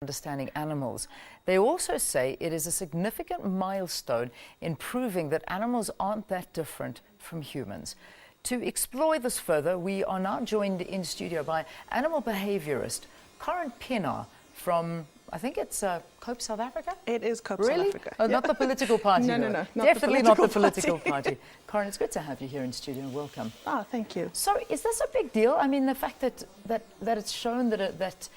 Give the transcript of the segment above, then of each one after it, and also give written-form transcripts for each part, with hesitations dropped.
understanding animals. They also say it is a significant milestone in proving that animals aren't that different from humans. To explore this further, we are now joined in studio by animal behaviorist Karin Pienaar from, I think it's COAPE South Africa? It is COAPE really? South Africa. Oh, not the political party? No. Definitely not the political party. Karin, it's good to have you here in studio. Welcome. Ah, thank you. So is this a big deal? I mean, the fact that it's shown that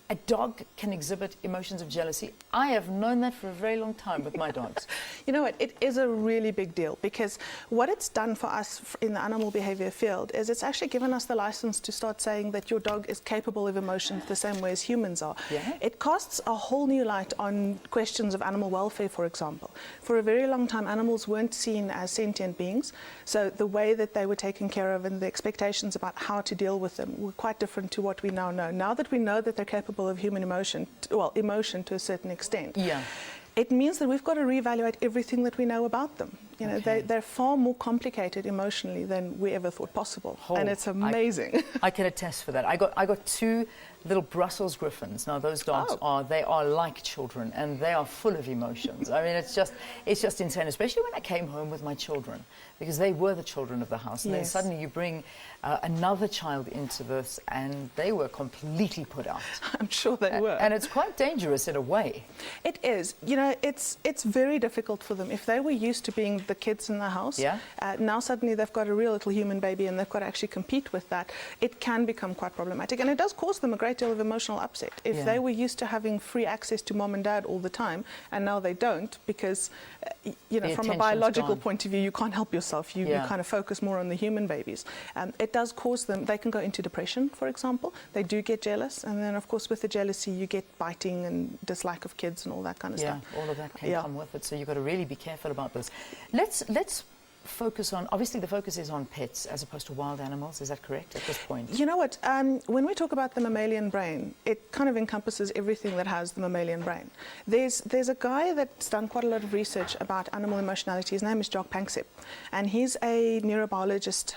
a dog can exhibit emotions of jealousy. I have known that for a very long time with my dogs. You know what, it is a really big deal, because what it's done for us in the animal behavior field is it's actually given us the license to start saying that your dog is capable of emotions the same way as humans are. Yeah. It casts a whole new light on questions of animal welfare, for example. For a very long time, animals weren't seen as sentient beings, so the way that they were taken care of and the expectations about how to deal with them were quite different to what we now know. Now that we know that they're capable of human emotion, well, emotion to a certain extent. Yeah. It means that we've got to reevaluate everything that we know about them. You know, Okay. they're far more complicated emotionally than we ever thought possible, and it's amazing. I can attest for that. I got two little Brussels Griffons. Now those dogs they are like children, and they are full of emotions. I mean, it's just insane, especially when I came home with my children, because they were the children of the house, and then suddenly you bring another child into this, and they were completely put out. I'm sure they were. And it's quite dangerous in a way. It is. You know, it's very difficult for them. If they were used to being the kids in the house, now suddenly they've got a real little human baby and they've got to actually compete with that. It can become quite problematic, and it does cause them a great deal of emotional upset. If they were used to having free access to mom and dad all the time, and now they don't, because you know, from a biological point of view, you can't help yourself. You kind of focus more on the human babies. It does cause them, they can go into depression, for example. They do get jealous, and then of course with the jealousy you get biting and dislike of kids and all that kind of stuff. Yeah, all of that can come with it, so you've got to really be careful about this. Let's focus on, obviously the focus is on pets as opposed to wild animals, is that correct at this point? You know what, when we talk about the mammalian brain, it kind of encompasses everything that has the mammalian brain. There's a guy that's done quite a lot of research about animal emotionality. His name is Jock Panksepp, and he's a neurobiologist,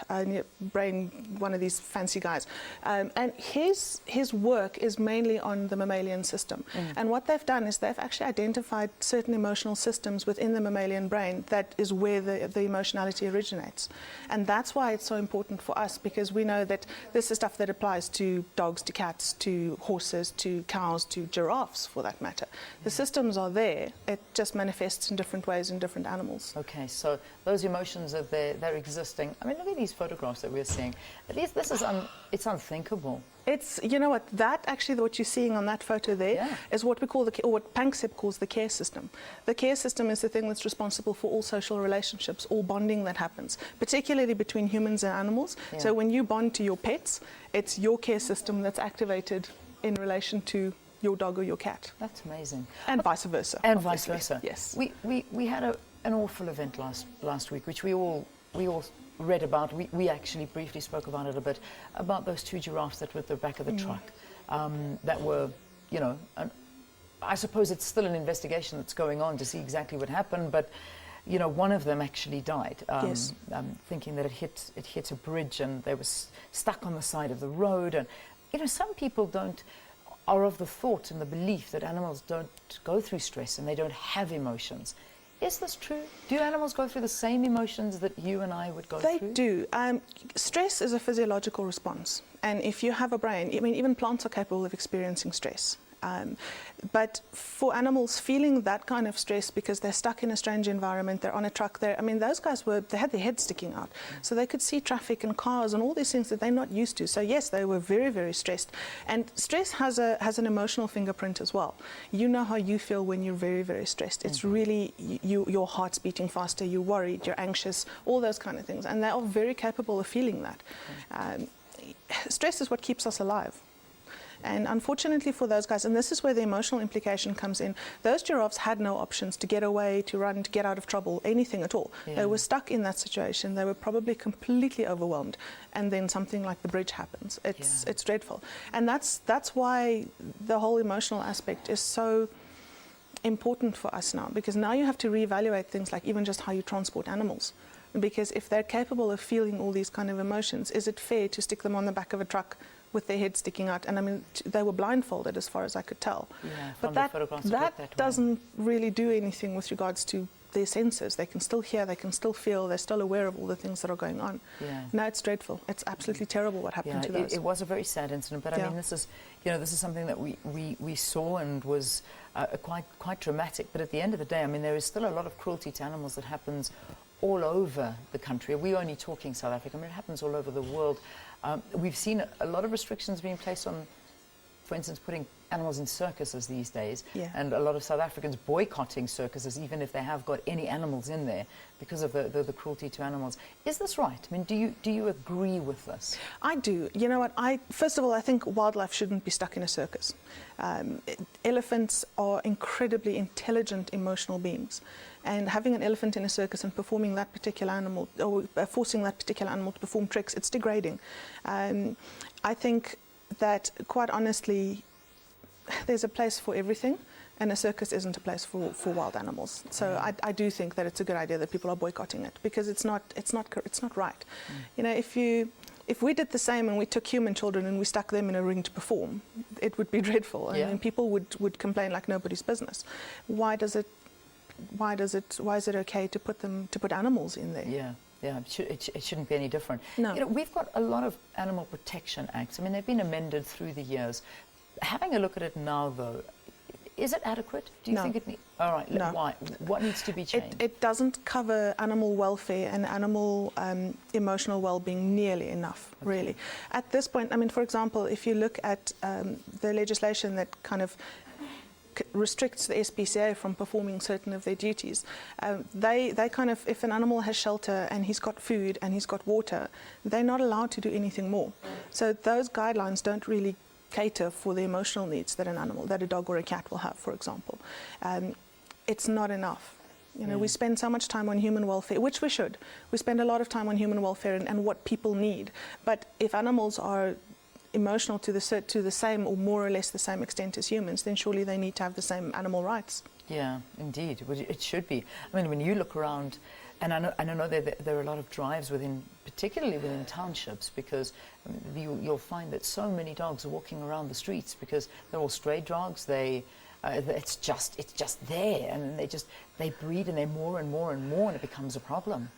one of these fancy guys, and his work is mainly on the mammalian system. And what they've done is they've actually identified certain emotional systems within the mammalian brain that is where the emotionality originates. And that's why it's so important for us, because we know that this is stuff that applies to dogs, to cats, to horses, to cows, to giraffes for that matter. The systems are there, it just manifests in different ways in different animals. Okay, so those emotions are there, they're existing. I mean, look at these photographs that we're seeing. This is it's unthinkable. It's, you know what, that actually, what you're seeing on that photo there is what we call or what Panksepp calls the care system. The care system is the thing that's responsible for all social relationships, all bonding that happens, particularly between humans and animals. So when you bond to your pets, it's your care system that's activated in relation to your dog or your cat. That's amazing. And vice versa. And vice versa. Yes. We had an awful event last week, which we all read about. We actually briefly spoke about it a bit, about those two giraffes that were at the back of the truck, that were, you know, I suppose it's still an investigation that's going on to see exactly what happened, but you know, one of them actually died, thinking that it hit a bridge and they were stuck on the side of the road. And you know, some people are of the thought and the belief that animals don't go through stress and they don't have emotions. Is this true? Do animals go through the same emotions that you and I would go through? They do. Stress is a physiological response. And if you have a brain, I mean, even plants are capable of experiencing stress. But for animals, feeling that kind of stress because they're stuck in a strange environment, they're on a truck, I mean, those guys they had their heads sticking out. So they could see traffic and cars and all these things that they're not used to. So yes, they were very, very stressed. And stress has an emotional fingerprint as well. You know how you feel when you're very, very stressed. It's really, your heart's beating faster, you're worried, you're anxious, all those kind of things. And they are very capable of feeling that. Stress is what keeps us alive. And unfortunately for those guys, and this is where the emotional implication comes in, those giraffes had no options to get away, to run, to get out of trouble, anything at all. They were stuck in that situation. They were probably completely overwhelmed. And then something like the bridge happens. It's dreadful. And that's why the whole emotional aspect is so important for us now, because now you have to reevaluate things like even just how you transport animals. Because if they're capable of feeling all these kind of emotions, is it fair to stick them on the back of a truck with their head sticking out, and I mean they were blindfolded as far as I could tell. Yeah, but that that doesn't really do anything with regards to their senses. They can still hear, they can still feel, they're still aware of all the things that are going on. Yeah. No, it's dreadful. It's absolutely terrible what happened to those. It was a very sad incident, but I mean, this is something that we saw and was quite dramatic. But at the end of the day, I mean, there is still a lot of cruelty to animals that happens all over the country. We're only talking South Africa. I mean, it happens all over the world. We've seen a lot of restrictions being placed on, for instance, putting animals in circuses these days, and a lot of South Africans boycotting circuses, even if they have got any animals in there, because of the cruelty to animals. Is this right? I mean, do you agree with this? I do. You know what? First of all, I think wildlife shouldn't be stuck in a circus. Elephants are incredibly intelligent, emotional beings, and having an elephant in a circus and performing that particular animal, or forcing that particular animal to perform tricks, it's degrading. I think that, quite honestly, there's a place for everything, and a circus isn't a place for wild animals. So I do think that it's a good idea that people are boycotting it, because it's not right. You know, if we did the same and we took human children and we stuck them in a ring to perform, it would be dreadful. I mean, people would complain like nobody's business. Why is it okay to put animals in there? Yeah, it shouldn't be any different. No. You know, we've got a lot of animal protection acts. I mean, they've been amended through the years. Having a look at it now, though, is it adequate? Do you think it needs... All right, no. Why? What needs to be changed? It doesn't cover animal welfare and animal emotional well-being nearly enough, really. At this point, I mean, for example, if you look at the legislation that kind of restricts the SPCA from performing certain of their duties. They kind of, if an animal has shelter and he's got food and he's got water, they're not allowed to do anything more. So those guidelines don't really cater for the emotional needs that a dog or a cat will have, for example. It's not enough. You know, we spend so much time on human welfare, which we should. We spend a lot of time on human welfare and what people need. But if animals are emotional to the same or more or less the same extent as humans, then surely they need to have the same animal rights. Yeah, indeed. It should be. I mean, when you look around, and I know there are a lot of drives particularly within townships, because you'll find that so many dogs are walking around the streets because they're all stray dogs. It's just there, and they breed, and they're more and more and more, and it becomes a problem.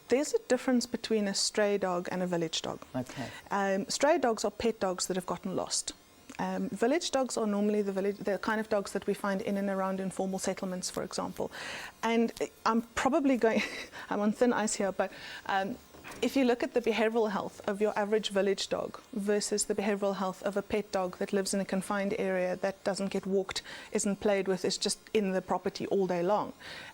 There's a difference between a stray dog and a village dog. Okay. Stray dogs are pet dogs that have gotten lost. Village dogs are normally the kind of dogs that we find in and around informal settlements, for example. And I'm probably I'm on thin ice here, but if you look at the behavioural health of your average village dog versus the behavioural health of a pet dog that lives in a confined area, that doesn't get walked, isn't played with, is just in the property all day long,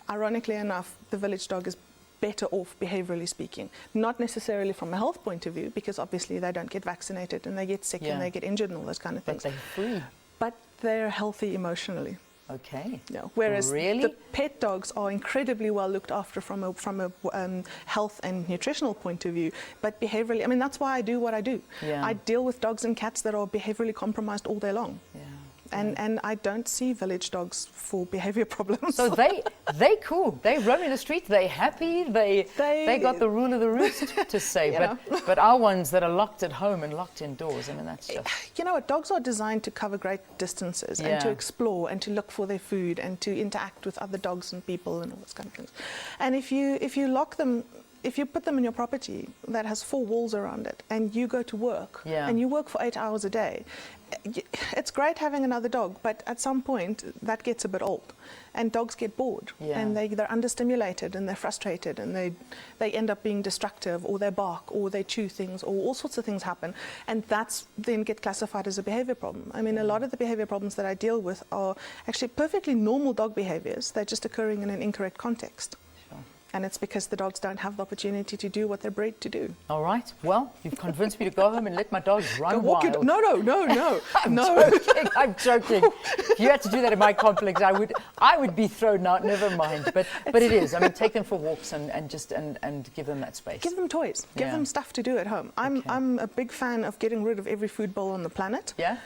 ironically enough, the village dog is better off, behaviourally speaking. Not necessarily from a health point of view, because obviously they don't get vaccinated and they get sick and they get injured and all those kind of things. But they're free. But they're healthy emotionally. Okay. Yeah. Whereas really? the pet dogs are incredibly well looked after from a health and nutritional point of view, but behaviourally, I mean, that's why I do what I do. Yeah. I deal with dogs and cats that are behaviourally compromised all day long. Yeah. And I don't see village dogs for behaviour problems. So they cool. They roam in the streets. They happy. They got the rule of the roost, to say. But our ones that are locked at home and locked indoors, I mean, that's just... You know what? Dogs are designed to cover great distances and to explore and to look for their food and to interact with other dogs and people and all those kind of things. And if you lock them, if you put them in your property that has 4 walls around it and you go to work and you work for 8 hours a day, it's great having another dog, but at some point that gets a bit old and dogs get bored and they're understimulated and they're frustrated and they end up being destructive, or they bark or they chew things, or all sorts of things happen, and that's then get classified as a behaviour problem. I mean, a lot of the behaviour problems that I deal with are actually perfectly normal dog behaviours. They're just occurring in an incorrect context. And it's because the dogs don't have the opportunity to do what they're bred to do. All right. Well, you've convinced me to go home and let my dogs run wild. No. I'm joking. If you had to do that in my complex, I would be thrown out. Never mind. But it is. I mean, take them for walks and give them that space. Give them toys. Give them stuff to do at home. I'm a big fan of getting rid of every food bowl on the planet. Yeah.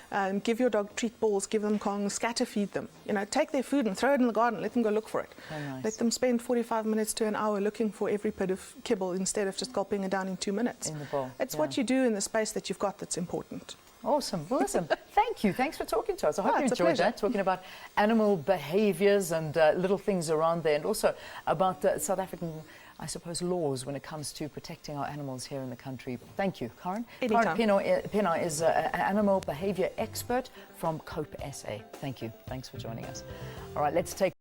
Give your dog treat balls. Give them kongs. Scatter feed them. You know, take their food and throw it in the garden. Let them go look for it. Oh, nice. Let them spend 45 minutes to an hour looking for every bit of kibble instead of just gulping it down in 2 minutes. In the bowl. It's what you do in the space that you've got that's important. Awesome. Well, listen, thank you. Thanks for talking to us. I hope you it's a enjoyed pleasure. that, talking about animal behaviours and little things around there, and also about South African, I suppose, laws when it comes to protecting our animals here in the country. Thank you, Karin. Anytime. Karin Pienaar is an animal behaviour expert from COAPE SA. Thank you. Thanks for joining us. All right, let's take